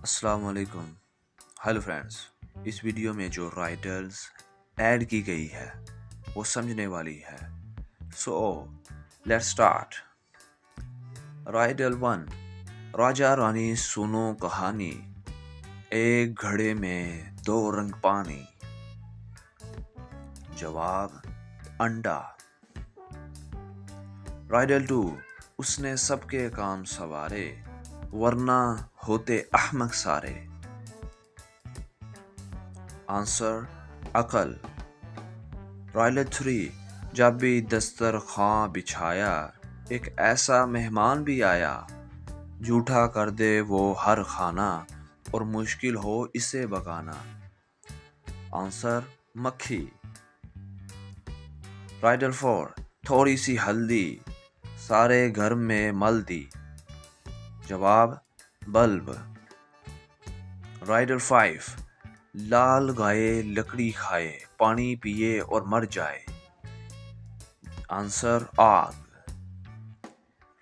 السلام علیکم. Hello friends. اس video میں جو رائٹلز ایڈ کی گئی ہے وہ سمجھنے والی ہے. So let start. رائٹل 1. راجا رانی سنو کہانی، ایک گھڑے میں دو رنگ پانی. جواب انڈا. رائٹل 2. اس نے سب کے کام سوارے، ورنہ ہوتے احمق سارے. آنسر عقل. رائٹل 3. جب بھی دسترخواں بچھایا، ایک ایسا مہمان بھی آیا، جھوٹا کر دے وہ ہر کھانا، اور مشکل ہو اسے بگانا. آنسر مکھی. رائٹل 4. تھوڑی سی ہلدی، سارے گھر میں مل دی. جواب بلب. رائٹل 5. لال گائے لکڑی کھائے، پانی پیے اور مر جائے. آنسر آگ.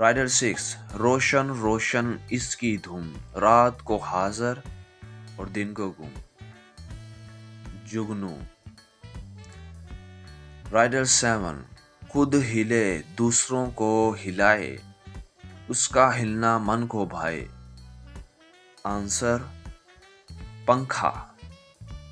رائٹل 6. روشن روشن اس کی دھوم، رات کو حاضر اور دن کو گم. جگنو. رائٹل 7. خود ہلے دوسروں کو ہلائے، اس کا ہلنا من کو بھائے. آنسر پنکھا.